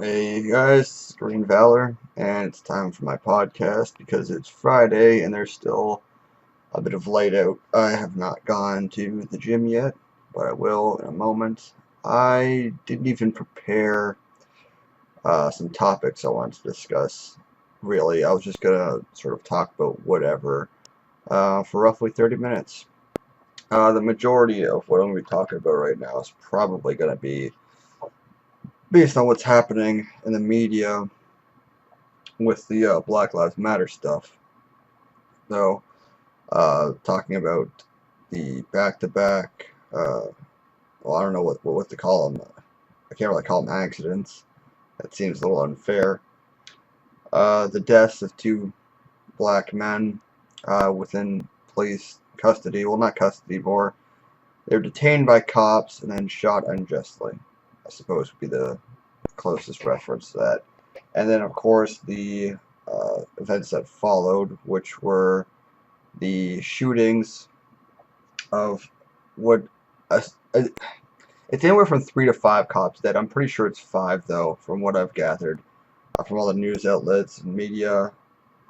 Hey guys, Green Valor, and it's time for my podcast because it's Friday and there's still a bit of light out. I have not gone to the gym yet, but I will in a moment. I didn't even prepare some topics I wanted to discuss. Really, I was just gonna sort of talk about whatever for roughly 30 minutes. The majority of what I'm going to be talking about right now is probably going to be based on what's happening in the media with the Black Lives Matter stuff. So, talking about the back-to-back, well, I don't know what to call them. I can't really call them accidents. That seems a little unfair. The deaths of two black men within police custody. Well, not custody, more. They were detained by cops and then shot unjustly. I suppose would be the closest reference to that. And then, of course, the events that followed, which were the shootings of what uh, it's anywhere from 3 to 5 cops dead. I'm pretty sure it's 5 though, from what I've gathered from all the news outlets and media.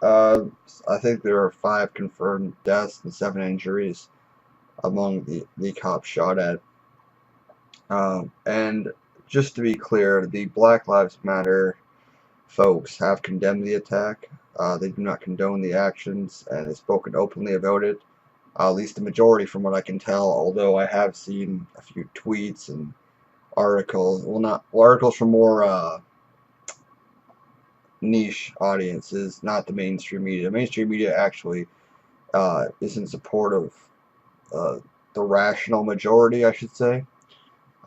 Uh, I think there are 5 confirmed deaths and 7 injuries among the cops shot at. And just to be clear, the Black Lives Matter folks have condemned the attack. They do not condone the actions and have spoken openly about it. At least the majority, from what I can tell. Although I have seen a few tweets and articles. Well, articles from more niche audiences, not the mainstream media. The mainstream media actually is in support of uh, the rational majority, I should say,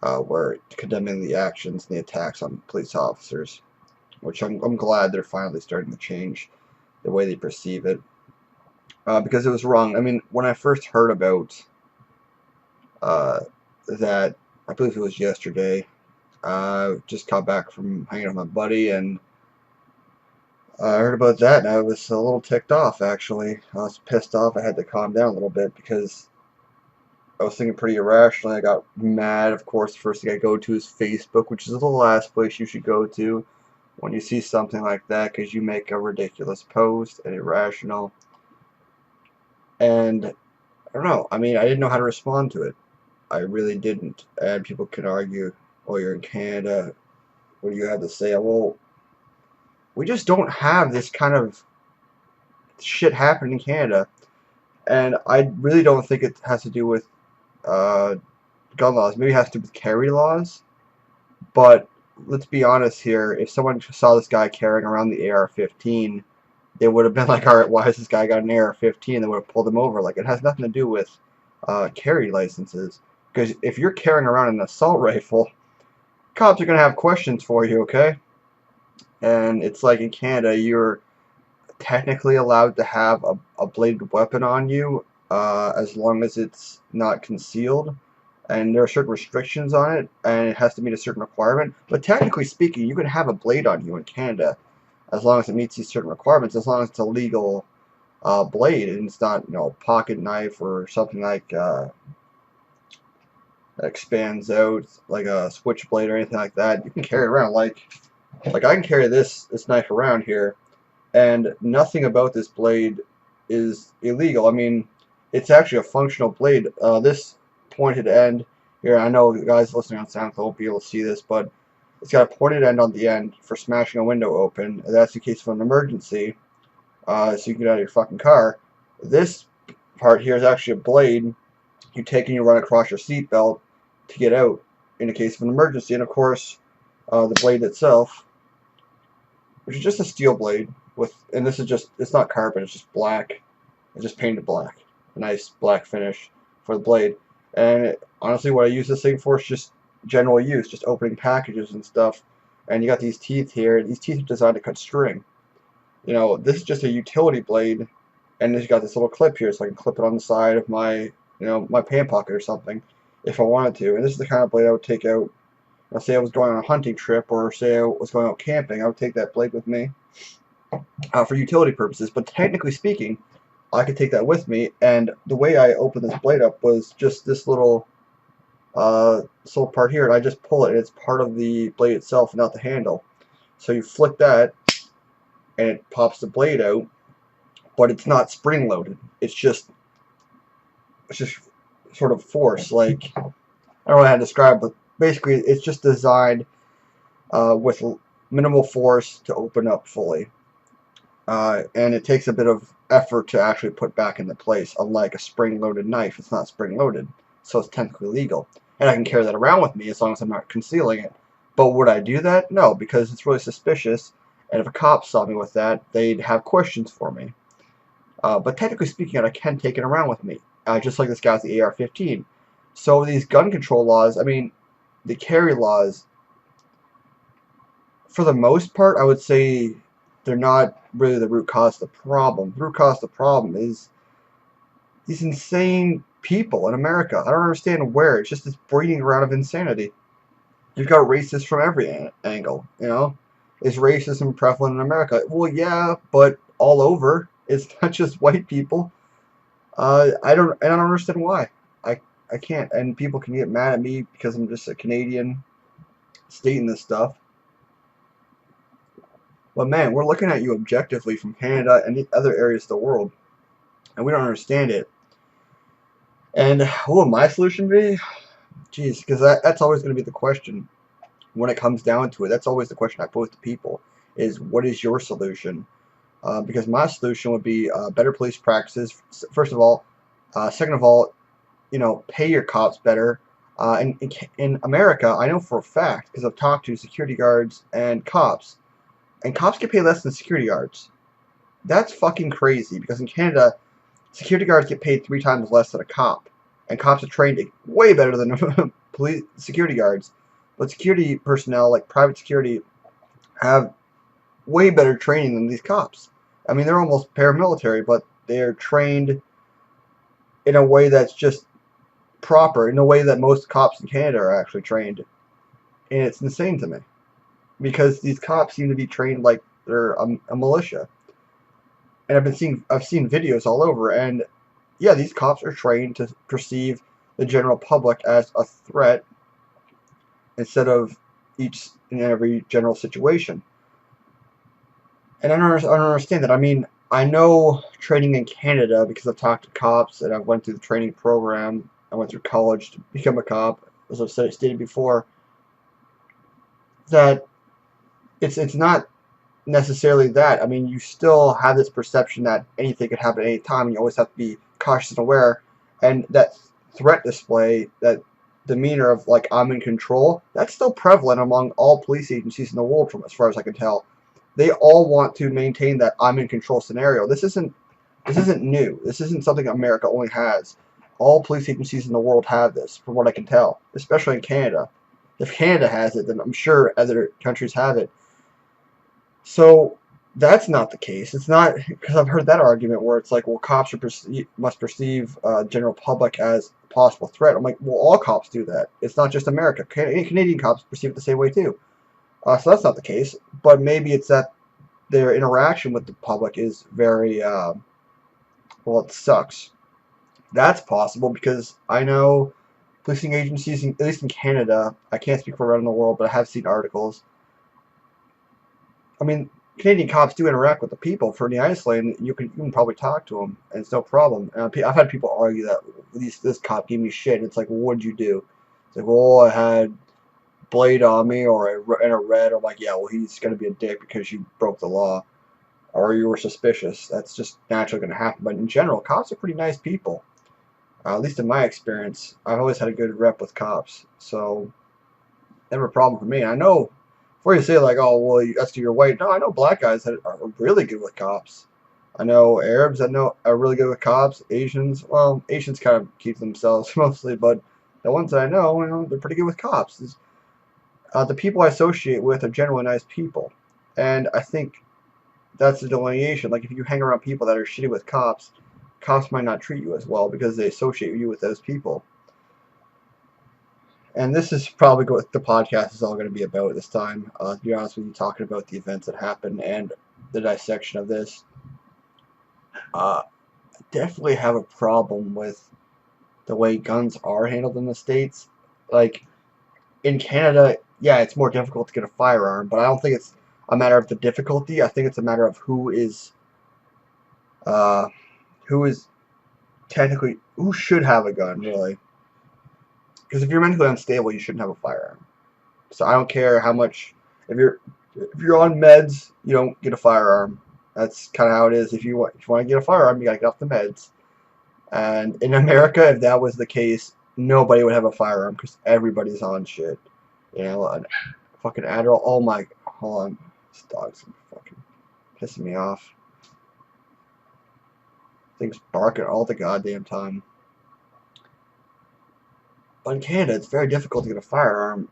where condemning the actions and the attacks on police officers, which I'm glad they're finally starting to change the way they perceive it, because it was wrong. I mean, when I first heard about uh, that, I believe it was yesterday. Just got back from hanging out with my buddy, and I heard about that, and I was a little ticked off, actually. I was pissed off. I had to calm down a little bit because I was thinking pretty irrationally. I got mad. Of course, the first thing I go to is Facebook, which is the last place you should go to when you see something like that, because you make a ridiculous post and irrational. And I don't know. I mean, I didn't know how to respond to it. I really didn't. And people can argue, "Oh, you're in Canada. What do you have to say?" Well, we just don't have this kind of shit happening in Canada. And I really don't think it has to do with uh, gun laws. Maybe it has to do with carry laws. But let's be honest here. If someone saw this guy carrying around the AR-15, they would have been like, all right, why has this guy got an AR-15? They would have pulled him over. Like, it has nothing to do with carry licenses. Because if you're carrying around an assault rifle, cops are going to have questions for you, okay? And it's like in Canada, you're technically allowed to have a bladed weapon on you as long as it's not concealed. And there are certain restrictions on it, and it has to meet a certain requirement. But technically speaking, you can have a blade on you in Canada as long as it meets these certain requirements, as long as it's a legal blade and it's not, a pocket knife or something like that expands out like a switchblade or anything like that. You can carry it around like I can carry this knife around here, and nothing about this blade is illegal. I mean, it's actually a functional blade. This pointed end here, I know you guys listening on SoundCloud won't be able to see this, but it's got a pointed end on the end for smashing a window open. That's in case of an emergency, so you can get out of your fucking car. This part here is actually a blade you take and you run across your seatbelt to get out in a case of an emergency. And of course, the blade itself, which is just a steel blade and this is just, it's not carbon, it's just black. It's just painted black. A nice black finish for the blade. And honestly, what I use this thing for is just general use, just opening packages and stuff. And you got these teeth here, and these teeth are designed to cut string. This is just a utility blade, and it's got this little clip here, so I can clip it on the side of my pant pocket or something, if I wanted to. And this is the kind of blade I would take out. Let's say I was going on a hunting trip, or say I was going out camping, I would take that blade with me for utility purposes. But technically speaking, I could take that with me. And the way I opened this blade up was just this little part here, and I just pull it, and it's part of the blade itself, not the handle. So you flick that, and it pops the blade out, but it's not spring loaded. It's just sort of force. Like, I don't know how to describe, but basically it's just designed with minimal force to open up fully. And it takes a bit of effort to actually put back into place. Unlike a spring-loaded knife, it's not spring-loaded, so it's technically legal. And I can carry that around with me as long as I'm not concealing it. But would I do that? No, because it's really suspicious. And if a cop saw me with that, they'd have questions for me. But technically speaking, I can take it around with me, just like this guy with the AR-15. So these gun control laws, I mean, the carry laws, for the most part, I would say they're not really the root cause of the problem. The root cause of the problem is these insane people in America. I don't understand where. It's just this breeding ground of insanity. You've got racists from every angle, you know? Is racism prevalent in America? Well, yeah, but all over. It's not just white people. I don't understand why. I, I can't. And people can get mad at me because I'm just a Canadian stating this stuff. But man, we're looking at you objectively from Canada and the other areas of the world, and we don't understand it. And what would my solution be? Geez, because that's always going to be the question when it comes down to it. That's always the question I pose to people: is what is your solution? Because my solution would be better police practices. First of all, second of all, pay your cops better. In America, I know for a fact because I've talked to security guards and cops get paid less than security guards. That's fucking crazy because in Canada, security guards get paid 3 times less than a cop, and cops are trained way better than police security guards. But security personnel, like private security, have way better training than these cops. I mean, they're almost paramilitary, but they're trained in a way that's just proper, in a way that most cops in Canada are actually trained. And it's insane to me because these cops seem to be trained like they're a militia. And I've seen videos all over, and yeah, these cops are trained to perceive the general public as a threat instead of each and every general situation. And I don't understand that. I mean, I know training in Canada because I've talked to cops and I went through the training program. I went through college to become a cop, as I've stated before, that it's not necessarily that. I mean, you still have this perception that anything could happen at any time, and you always have to be cautious and aware. And that threat display, that demeanor of like I'm in control, that's still prevalent among all police agencies in the world, from as far as I can tell. They all want to maintain that I'm in control scenario. This isn't new. This isn't something America only has. All police agencies in the world have this, from what I can tell, especially in Canada. If Canada has it, then I'm sure other countries have it. So that's not the case. It's not, because I've heard that argument where it's like, well, cops must perceive general public as a possible threat. I'm like, well, all cops do that. It's not just America. Canadian cops perceive it the same way too. So that's not the case. But maybe it's that their interaction with the public is very, well, it sucks. That's possible because I know policing agencies, at least in Canada, I can't speak for around the world, but I have seen articles. I mean, Canadian cops do interact with the people for the isolated, and you can probably talk to them, and it's no problem. And I've had people argue that this cop gave me shit. It's like, well, what did you do? It's like, well, I had blade on me, and a red. I'm like, yeah, well, he's gonna be a dick because you broke the law, or you were suspicious. That's just naturally gonna happen. But in general, cops are pretty nice people. At least in my experience, I've always had a good rep with cops, so never a problem for me. And I know before you say like, oh well, that's because you're white. No, I know black guys that are really good with cops. I know Arabs that know are really good with cops. Asians, well, Asians kind of keep themselves mostly, but the ones that I know, they're pretty good with cops. The people I associate with are generally nice people, and I think that's the delineation. Like if you hang around people that are shitty with cops, cops might not treat you as well because they associate you with those people. And this is probably what the podcast is all going to be about this time. To be honest with you, talking about the events that happened and the dissection of this. I definitely have a problem with the way guns are handled in the States. Like, in Canada, yeah, it's more difficult to get a firearm, but I don't think it's a matter of the difficulty. I think it's a matter of uh, who is technically who should have a gun, really. Because if you're mentally unstable, you shouldn't have a firearm. So I don't care how much if you're on meds, you don't get a firearm. That's kind of how it is. If you want to get a firearm, you gotta get off the meds. And in America, if that was the case, nobody would have a firearm because everybody's on shit. You know, fucking Adderall. Oh my, hold on, this dog's fucking pissing me off. Things barking all the goddamn time. But in Canada, it's very difficult to get a firearm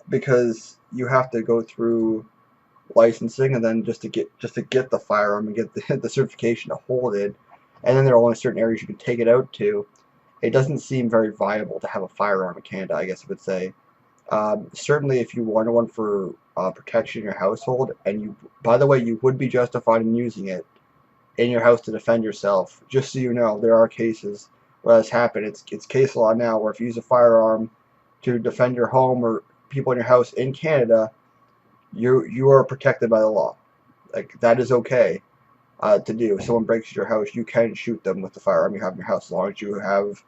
because you have to go through licensing and then just to get the firearm and get the, the certification to hold it, and then there are only certain areas you can take it out to. It doesn't seem very viable to have a firearm in Canada, I guess I would say. Certainly, if you wanted one for protection in your household, and by the way, you would be justified in using it in your house to defend yourself. Just so you know, there are cases where that's happened. It's case law now where if you use a firearm to defend your home or people in your house in Canada, you are protected by the law. Like that is okay to do. If someone breaks your house, you can shoot them with the firearm you have in your house, as long as you have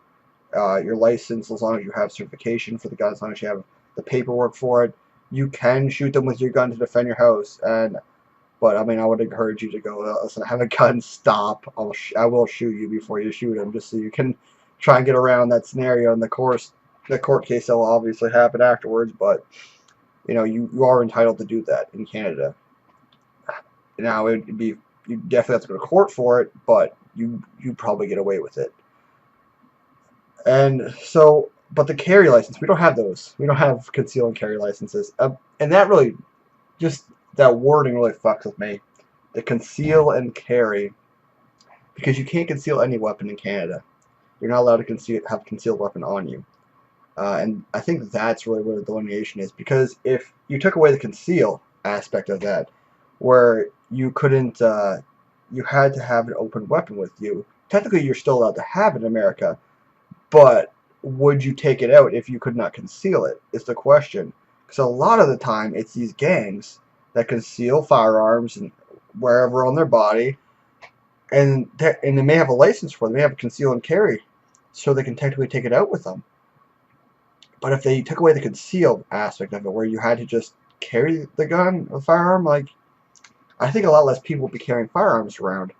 your license, as long as you have certification for the gun, as long as you have the paperwork for it. You can shoot them with your gun to defend your house. But I mean, I would encourage you to go. Listen, have a gun. Stop. I will shoot you before you shoot him, just so you can try and get around that scenario. And the court case that will obviously happen afterwards. But you are entitled to do that in Canada. Now it'd be you definitely have to go to court for it, but you probably get away with it. And so, but the carry license, we don't have those. We don't have conceal and carry licenses, and that really just that wording really fucks with me. The conceal and carry, because you can't conceal any weapon in Canada. You're not allowed to have a concealed weapon on you. And I think that's really where the delineation is, because if you took away the conceal aspect of that, where you couldn't, you had to have an open weapon with you. Technically, you're still allowed to have it in America, but would you take it out if you could not conceal it? Is the question. Because a lot of the time, it's these gangs that conceal firearms and wherever on their body, and they may have a license for them. They may have a conceal and carry, so they can technically take it out with them. But if they took away the concealed aspect of it, where you had to just carry the gun, the firearm, like I think a lot less people would be carrying firearms around.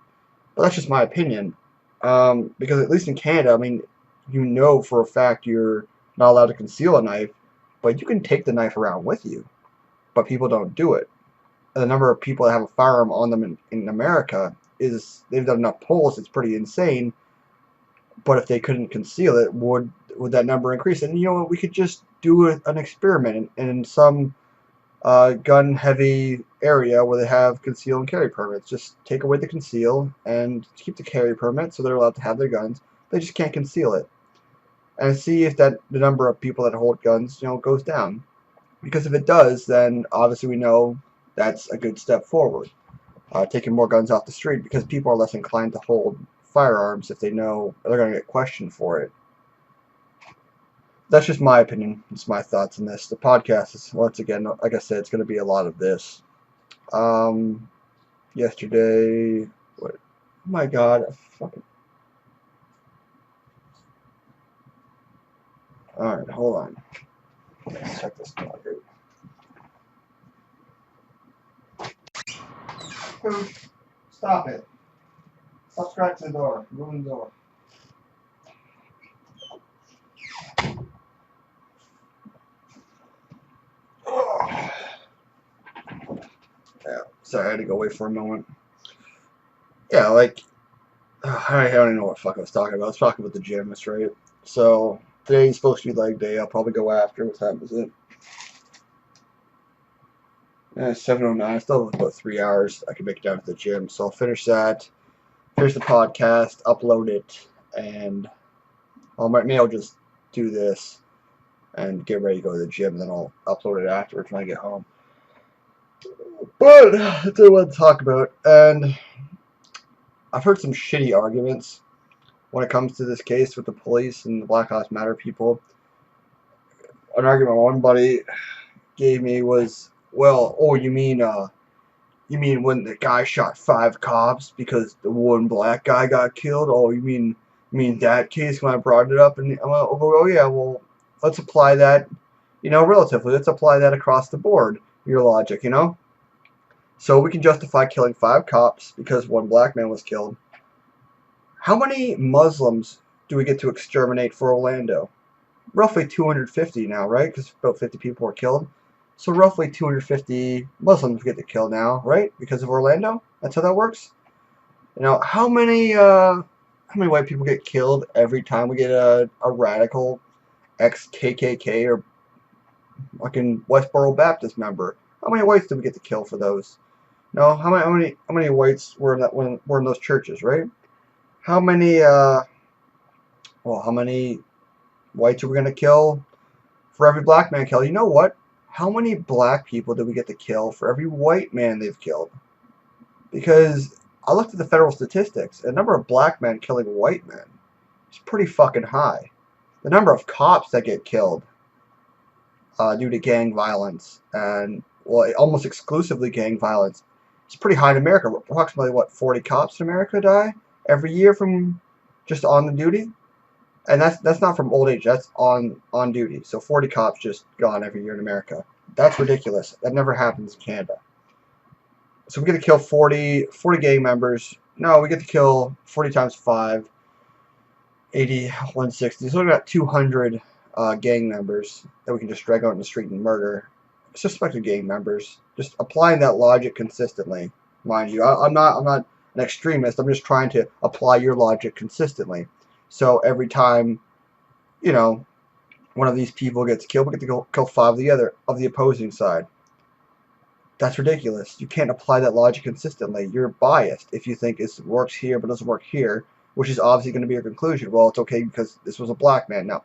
But that's just my opinion. Because at least in Canada, I mean, for a fact you're not allowed to conceal a knife, but you can take the knife around with you. But people don't do it. And the number of people that have a firearm on them in America they've done enough polls. It's pretty insane. But if they couldn't conceal it, would that number increase? And we could just do an experiment in some gun heavy area where they have conceal and carry permits. Just take away the conceal and keep the carry permit, so they're allowed to have their guns. They just can't conceal it, and see if the number of people that hold guns goes down. Because if it does, then obviously we know that's a good step forward. Taking more guns off the street, because people are less inclined to hold firearms if they know they're going to get questioned for it. That's just my opinion. It's my thoughts on this. The podcast is, once again, like I said, it's going to be a lot of this. Um, Yesterday, what? Oh my God, fucking. All right, hold on. Let's check this dog out. Stop it! Stop scratching the door. Moving the door. Oh. Yeah, sorry, I had to go away for a moment. Yeah, like I don't even know what the fuck I was talking about. I was talking about the gym, that's right. So today's supposed to be leg day. I'll probably go after. What time is it? 7:09. I still have about 3 hours. I can make it down to the gym. So I'll finish that. Finish the podcast. Upload it, and maybe I'll just do this and get ready to go to the gym. And then I'll upload it afterwards when I get home. But that's what I want to talk about. And I've heard some shitty arguments when it comes to this case with the police and the Black Lives Matter people. An argument one buddy gave me was, well, oh, you mean You mean when the guy shot 5 cops because the one black guy got killed? Oh, you mean that case when I brought it up? And I'm like, oh yeah, well, let's apply that, relatively. Let's apply that across the board, your logic. So we can justify killing 5 cops because one black man was killed. How many Muslims do we get to exterminate for Orlando? Roughly 250 now, right? Because about 50 people were killed. So roughly 250 Muslims get to kill now, right? Because of Orlando. That's how that works. How many white people get killed every time we get a radical ex KKK or fucking Westboro Baptist member? How many whites do we get to kill for those? No, how many whites were in that when were in those churches, right? How many how many whites are we gonna kill for every black man killed? You know what? How many black people do we get to kill for every white man they've killed? Because I looked at the federal statistics, and the number of black men killing white men is pretty fucking high. The number of cops that get killed due to gang violence, and well, almost exclusively gang violence, is pretty high in America. Approximately, what, 40 cops in America die every year from just on the duty? And that's not from old age. That's on duty. So 40 cops just gone every year in America. That's ridiculous. That never happens in Canada. So we get to kill 40 gang members. No, we get to kill 40 times 5, 80, 160. So we got 200 gang members that we can just drag out in the street and murder. Suspected gang members. Just applying that logic consistently, mind you. I'm not an extremist. I'm just trying to apply your logic consistently. So every time, you know, one of these people gets killed, we get to go kill 5 of the opposing side. That's ridiculous. You can't apply that logic consistently. You're biased if you think it works here but doesn't work here, which is obviously going to be your conclusion. Well, it's okay because this was a black man. No,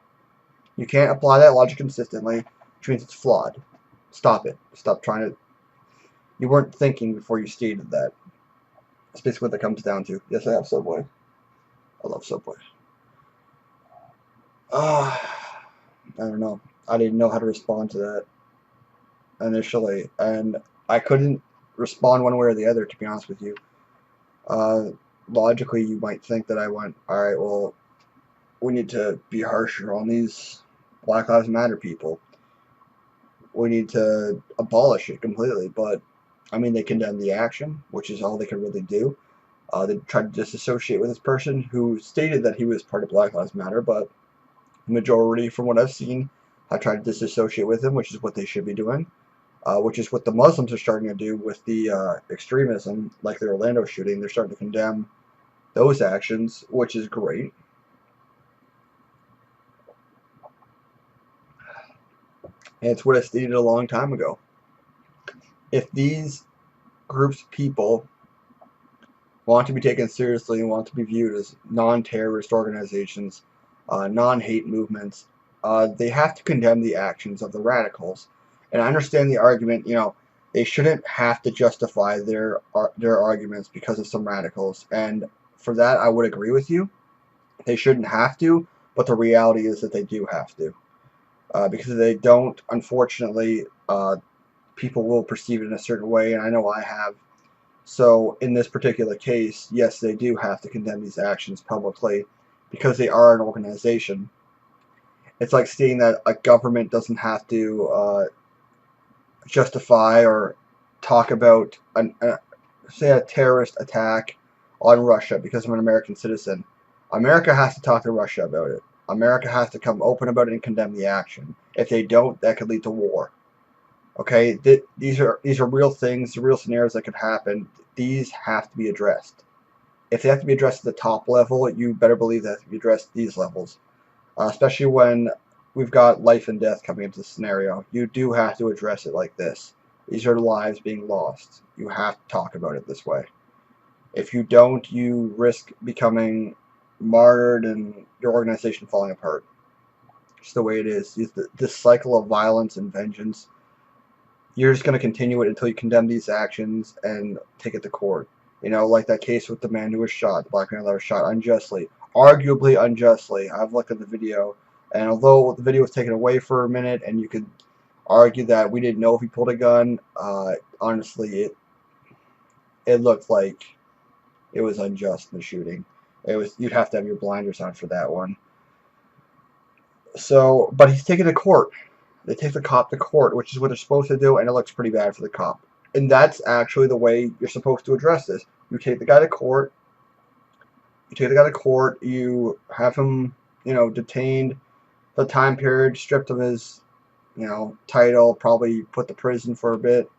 you can't apply that logic consistently, which means it's flawed. Stop it. Stop trying to. You weren't thinking before you stated that. That's basically what that comes down to. Yes, I have Subway. I love Subway. I don't know. I didn't know how to respond to that initially, and I couldn't respond one way or the other, to be honest with you. Uh, Logically, you might think that I went, all right, well, we need to be harsher on these Black Lives Matter people. We need to abolish it completely. But, I mean, they condemned the action, which is all they could really do. They tried to disassociate with this person who stated that he was part of Black Lives Matter, but the majority, from what I've seen, have tried to disassociate with him, which is what they should be doing. Which is what the Muslims are starting to do with the extremism, like the Orlando shooting. They're starting to condemn those actions, which is great. And it's what I stated a long time ago. If these groups of people want to be taken seriously and want to be viewed as non-terrorist organizations, non-hate movements, they have to condemn the actions of the radicals. And I understand the argument, they shouldn't have to justify their arguments because of some radicals. And for that, I would agree with you. They shouldn't have to, but the reality is that they do have to. Because if they don't, unfortunately, people will perceive it in a certain way, and I know I have. So in this particular case, yes, they do have to condemn these actions publicly because they are an organization. It's like stating that a government doesn't have to justify or talk about, say, a terrorist attack on Russia because I'm an American citizen. America has to talk to Russia about it. America has to come open about it and condemn the action. If they don't, that could lead to war. Okay, these are real things, real scenarios that could happen. These have to be addressed. If they have to be addressed at the top level, you better believe that have to be addressed at these levels. Especially when we've got life and death coming into the scenario. You do have to address it like this. These are lives being lost. You have to talk about it this way. If you don't, you risk becoming martyred and your organization falling apart. It's the way it is. This cycle of violence and vengeance, you're just going to continue it until you condemn these actions and take it to court. Like that case with the man who was shot, the black man that was shot unjustly, arguably unjustly. I've looked at the video, and although the video was taken away for a minute, and you could argue that we didn't know if he pulled a gun, honestly, it looked like it was unjust in the shooting. You'd have to have your blinders on for that one. So, but he's taken to court. They take the cop to court, which is what they're supposed to do, and it looks pretty bad for the cop. And that's actually the way you're supposed to address this. You take the guy to court. You have him, detained for the time period, stripped of his, title, probably put to prison for a bit,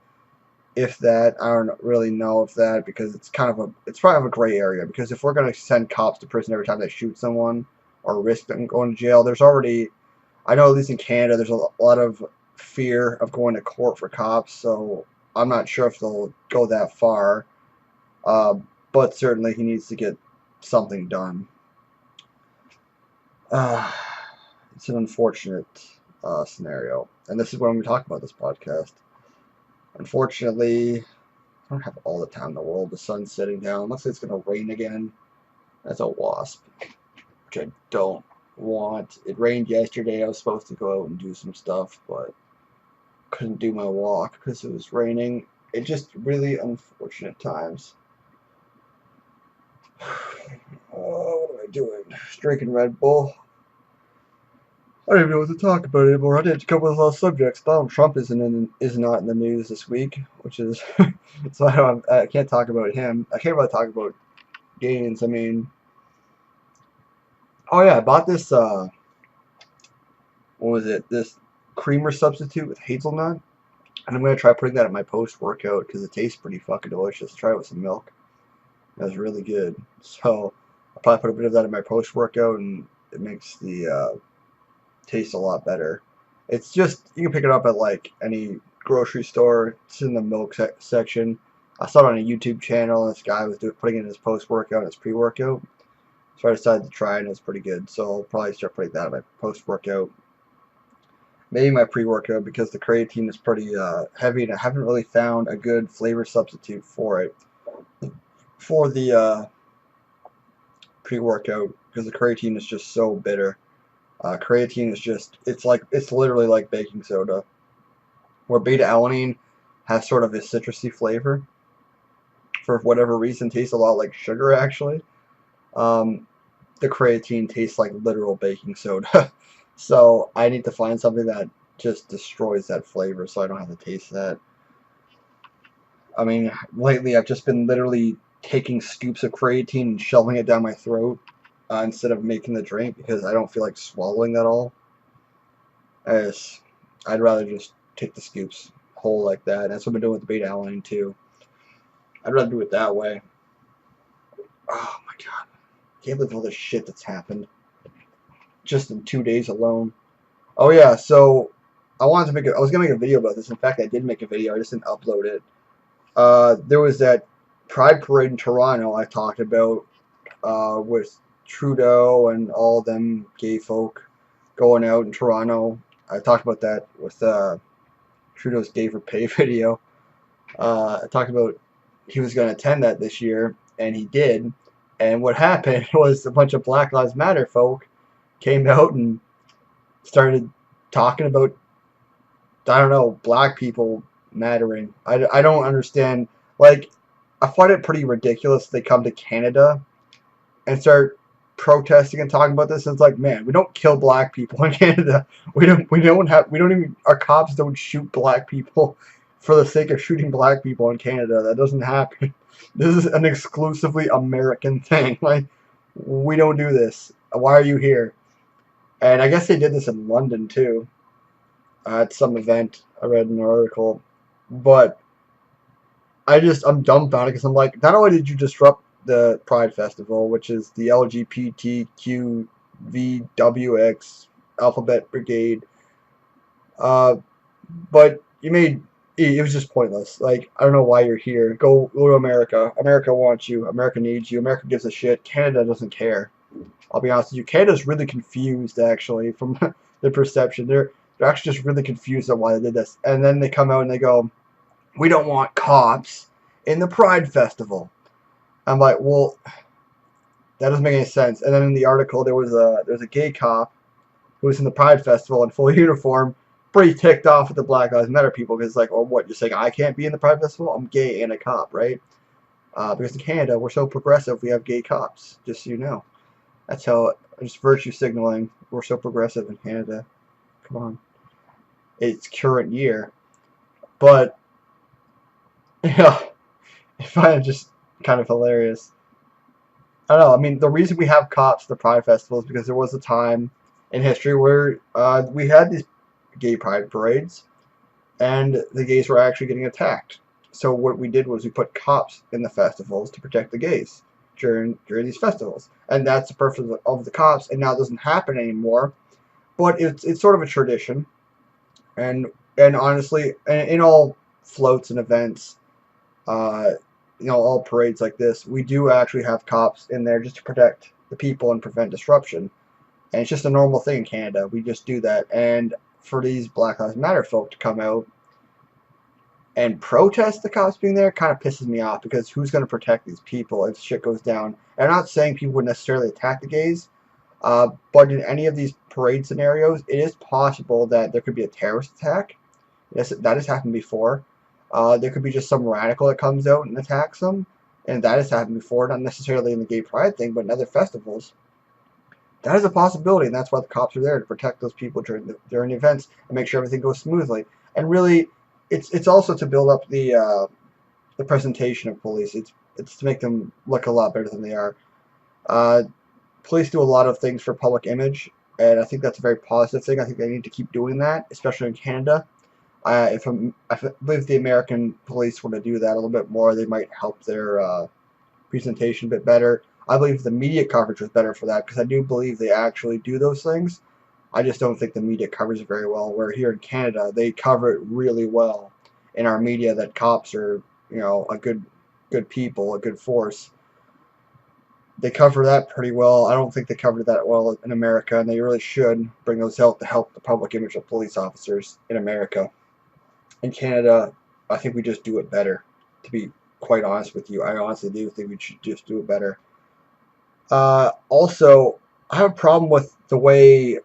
if that. I don't really know if that, because it's kind of a gray area. Because if we're gonna send cops to prison every time they shoot someone or risk them going to jail, there's already, I know at least in Canada, there's a lot of fear of going to court for cops. So I'm not sure if they'll go that far. Uh, but certainly he needs to get something done. It's an unfortunate scenario, and this is what I'm going to talk about this podcast. Unfortunately, I don't have all the time in the world. The sun's setting down. Looks like it's going to rain again. That's a wasp, which I don't want. It rained yesterday. I was supposed to go out and do some stuff, but couldn't do my walk because it was raining. It just really unfortunate times. Oh, what am I doing? Drinking Red Bull. I don't even know what to talk about anymore. I did cover a lot of subjects. Donald Trump is not in the news this week, which is so I can't talk about him. I can't really talk about gains. I mean, oh yeah, I bought this. What was it? This creamer substitute with hazelnut, and I'm gonna try putting that in my post workout because it tastes pretty fucking delicious. Try it with some milk. It was really good. So I'll probably put a bit of that in my post workout, and it makes the taste a lot better. It's just, you can pick it up at like any grocery store. It's in the milk section. I saw it on a YouTube channel, and this guy was putting it in his post-workout and his pre-workout. So I decided to try it, and it was pretty good. So I'll probably start putting that in my post-workout. Maybe my pre-workout, because the creatine is pretty heavy, and I haven't really found a good flavor substitute for it. For the pre-workout, because the creatine is just so bitter. Creatine is just, it's literally like baking soda. Where beta-alanine has sort of a citrusy flavor. For whatever reason, tastes a lot like sugar, actually. The creatine tastes like literal baking soda. So I need to find something that just destroys that flavor so I don't have to taste that. I mean, lately I've just been literally taking scoops of creatine and shoving it down my throat instead of making the drink, because I don't feel like swallowing that all. I'd rather just take the scoops whole like that. That's what I've been doing with the beta-alanine too. I'd rather do it that way. Oh my god. I can't believe all this shit that's happened. Just in 2 days alone. Oh yeah, so I was gonna make a video about this. In fact, I did make a video. I just didn't upload it. There was that Pride Parade in Toronto I talked about with Trudeau and all them gay folk going out in Toronto. I talked about that with Trudeau's Gay for Pay video. I talked about he was going to attend that this year, and he did. And what happened was a bunch of Black Lives Matter folk came out and started talking about, I don't know, black people mattering. I don't understand. Like, I find it pretty ridiculous they come to Canada and start protesting and talking about this. And it's like, man, we don't kill black people in Canada. We don't even, our cops don't shoot black people for the sake of shooting black people in Canada. That doesn't happen. This is an exclusively American thing. Like, we don't do this. Why are you here? And I guess they did this in London too, at some event. I read an article, but I'm dumbfounded because I'm like, not only did you disrupt the Pride Festival, which is the LGBTQVWX Alphabet Brigade, but it was just pointless. Like, I don't know why you're here. Go to America. America wants you. America needs you. America gives a shit. Canada doesn't care. I'll be honest with you. Canada's really confused, actually, from the perception. They're actually just really confused on why they did this. And then they come out and they go, we don't want cops in the Pride Festival. I'm like, well, that doesn't make any sense. And then in the article, there was a gay cop who was in the Pride Festival in full uniform, pretty ticked off with the Black Lives Matter people, because it's like, oh, what, you're saying I can't be in the Pride Festival? I'm gay and a cop, right? Because in Canada, we're so progressive, we have gay cops, just so you know. That's how, just virtue signaling, we're so progressive in Canada. Come on. It's current year. But, yeah, I find it just kind of hilarious. I don't know. I mean, the reason we have cops at the Pride Festival is because there was a time in history where we had these gay pride parades, and the gays were actually getting attacked. So what we did was we put cops in the festivals to protect the gays during these festivals, and that's the purpose of the cops. And now it doesn't happen anymore, but it's sort of a tradition. And and honestly, in all floats and events, uh, all parades like this, we do actually have cops in there just to protect the people and prevent disruption. And it's just a normal thing in Canada. We just do that. And for these Black Lives Matter folk to come out and protest the cops being there kind of pisses me off, because who's going to protect these people if shit goes down? And I'm not saying people would necessarily attack the gays, but in any of these parade scenarios, it is possible that there could be a terrorist attack. Yes, that has happened before. There could be just some radical that comes out and attacks them, and that has happened before, not necessarily in the gay pride thing, but in other festivals. That is a possibility, and that's why the cops are there, to protect those people during the events and make sure everything goes smoothly. And really, it's also to build up the presentation of police. It's to make them look a lot better than they are. Uh, Police do a lot of things for public image, and I think that's a very positive thing. I think they need to keep doing that, especially in Canada. I believe the American police were to do that a little bit more, they might help their presentation a bit better. I believe the media coverage was better for that, because I do believe they actually do those things. I just don't think the media covers it very well. Where here in Canada, they cover it really well in our media, that cops are, a good people, a good force. They cover that pretty well. I don't think they covered that well in America, and they really should bring those out to help the public image of police officers in America. In Canada, I think we just do it better. To be quite honest with you, I honestly do think we should just do it better. Also, I have a problem with the way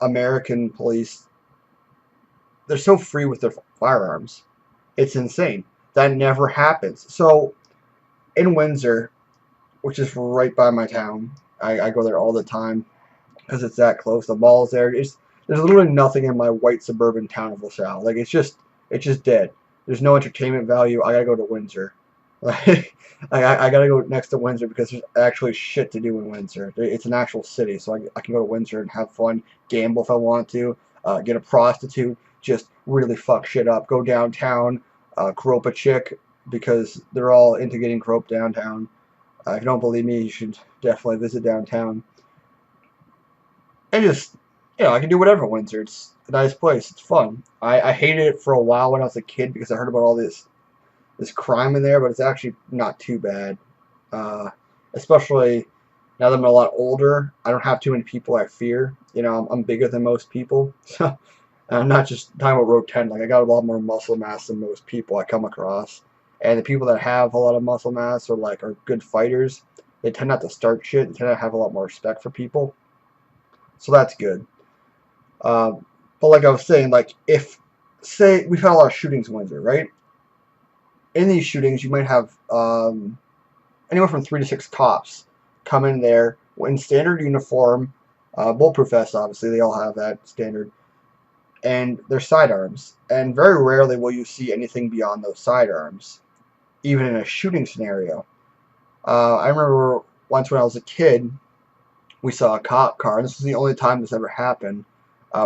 American police, they're so free with their firearms. It's insane. That never happens. So in Windsor, which is right by my town, I go there all the time because it's that close. The mall's there. There's literally nothing in my white suburban town of LaSalle. Like it's just dead. There's no entertainment value. I gotta go to Windsor. Like I gotta go next to Windsor because there's actually shit to do in Windsor. It's an actual city, so I can go to Windsor and have fun, gamble if I want to, get a prostitute, just really fuck shit up. Go downtown, grope a chick, because they're all into getting groped downtown. If you don't believe me, you should definitely visit downtown. And just, I can do whatever in Windsor. It's a nice place. It's fun. I hated it for a while when I was a kid because I heard about all this crime in there, but it's actually not too bad. Uh, Especially now that I'm a lot older, I don't have too many people I fear. I'm bigger than most people, so I'm not just talking about road 10. Like, I got a lot more muscle mass than most people I come across, and the people that have a lot of muscle mass are good fighters. They tend not to start shit. They tend to have a lot more respect for people, so that's good. But like I was saying, like, if, say, we've had a lot of shootings in Windsor, right? In these shootings, you might have anywhere from 3 to 6 cops come in there in standard uniform, bulletproof vests, obviously, they all have that standard, and their sidearms. And very rarely will you see anything beyond those sidearms, even in a shooting scenario. I remember once when I was a kid, we saw a cop car, and this was the only time this ever happened.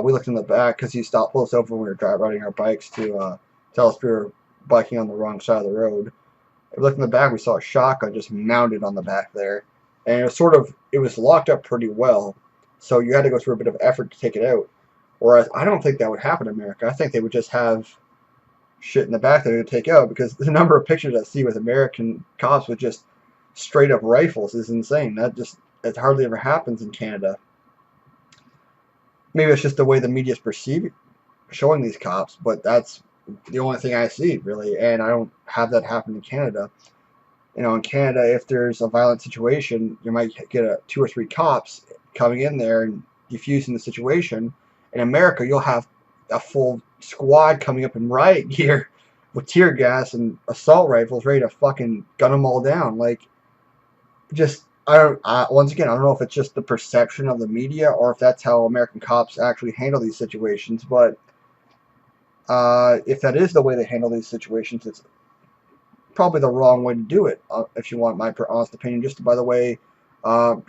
We looked in the back because he stopped, pulled us over when we were riding our bikes to tell us we were biking on the wrong side of the road. We looked in the back, we saw a shotgun just mounted on the back there, and it was locked up pretty well, so you had to go through a bit of effort to take it out. Whereas I don't think that would happen in America. I think they would just have shit in the back that they would take out, because the number of pictures I see with American cops with just straight up rifles is insane. It hardly ever happens in Canada. Maybe it's just the way the media is perceiving showing these cops, but that's the only thing I see, really, and I don't have that happen in Canada. In Canada, if there's a violent situation, you might get 2 or 3 cops coming in there and defusing the situation. In America, you'll have a full squad coming up in riot gear with tear gas and assault rifles ready to fucking gun them all down. Like, just I don't. Once again, I don't know if it's just the perception of the media or if that's how American cops actually handle these situations. But if that is the way they handle these situations, it's probably the wrong way to do it. If you want my honest opinion, just by the way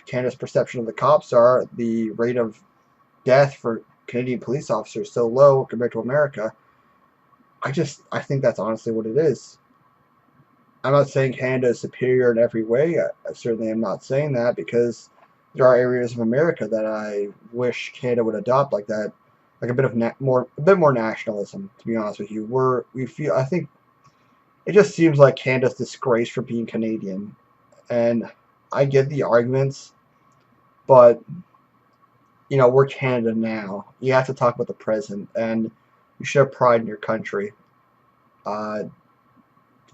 Canada's perception of the cops are, the rate of death for Canadian police officers so low compared to America. I think that's honestly what it is. I'm not saying Canada is superior in every way. I certainly am not saying that, because there are areas of America that I wish Canada would adopt like that, like a bit of a bit more nationalism. To be honest with you, we feel I think it just seems like Canada's disgraced for being Canadian, and I get the arguments, but we're Canada now. You have to talk about the present, and you should have pride in your country. Uh,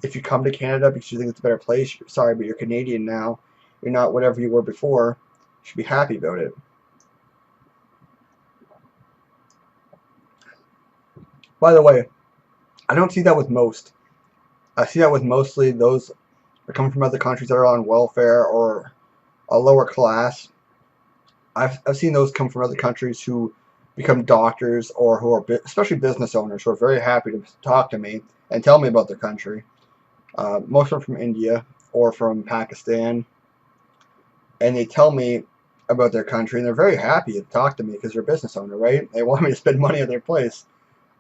if you come to Canada because you think it's a better place, sorry, but you're Canadian now. You're not whatever you were before. You should be happy about it. By the way, I don't see that with most. I see that with mostly those that come from other countries that are on welfare or a lower class. I've seen those come from other countries who become doctors, or who are especially business owners, who are very happy to talk to me and tell me about their country. Most of them from India or from Pakistan, and they tell me about their country, and they're very happy to talk to me because they're a business owner, right? They want me to spend money at their place,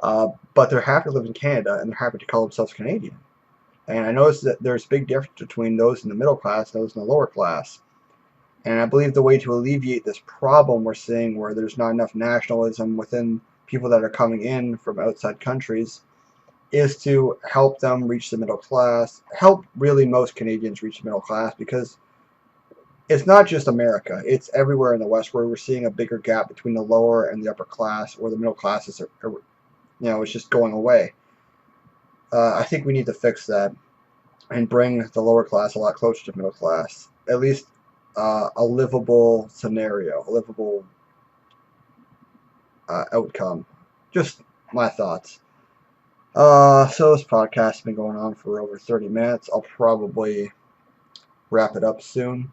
but they're happy to live in Canada, and they're happy to call themselves Canadian. And I noticed that there's a big difference between those in the middle class and those in the lower class. And I believe the way to alleviate this problem we're seeing, where there's not enough nationalism within people that are coming in from outside countries, is to help them reach the middle class, help really most Canadians reach the middle class, because it's not just America, it's everywhere in the West where we're seeing a bigger gap between the lower and the upper class, or the middle classes it's just going away. I think we need to fix that and bring the lower class a lot closer to middle class. At least a livable scenario, a livable outcome. Just my thoughts. So this podcast has been going on for over 30 minutes. I'll probably wrap it up soon,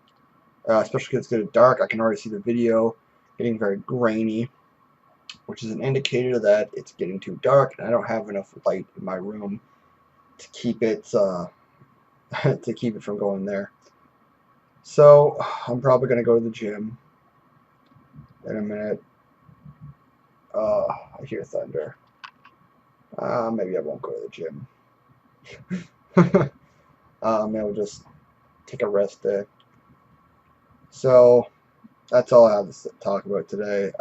especially because it's getting dark. I can already see the video getting very grainy, which is an indicator that it's getting too dark, and I don't have enough light in my room to keep it to keep it from going there. So I'm probably gonna go to the gym in a minute. I hear thunder. Maybe I won't go to the gym. Maybe I'll just take a rest day. So that's all I have to talk about today.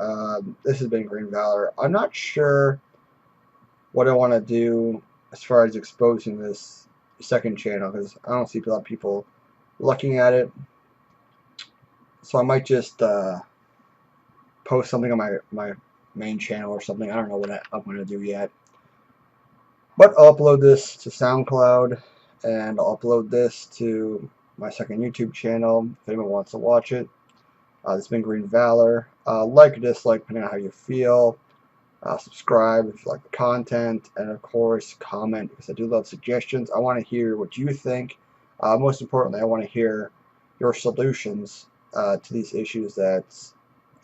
This has been Green Valor. I'm not sure what I want to do as far as exposing this second channel, because I don't see a lot of people looking at it. So I might just post something on my main channel or something. I don't know what I'm going to do yet. But I'll upload this to SoundCloud, and I'll upload this to my second YouTube channel if anyone wants to watch it. This has been Green Valor. Like or dislike depending on how you feel. Subscribe if you like the content, and of course comment, because I do love suggestions. I want to hear what you think. Most importantly, I want to hear your solutions to these issues that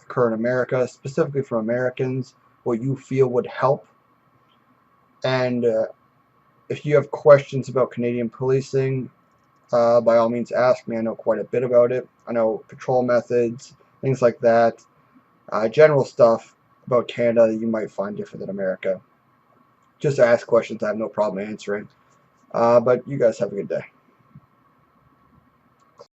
occur in America, specifically from Americans, what you feel would help. And if you have questions about Canadian policing, by all means ask me. I know quite a bit about it. I know patrol methods, things like that. General stuff about Canada that you might find different than America. Just ask questions. I have no problem answering. But you guys have a good day.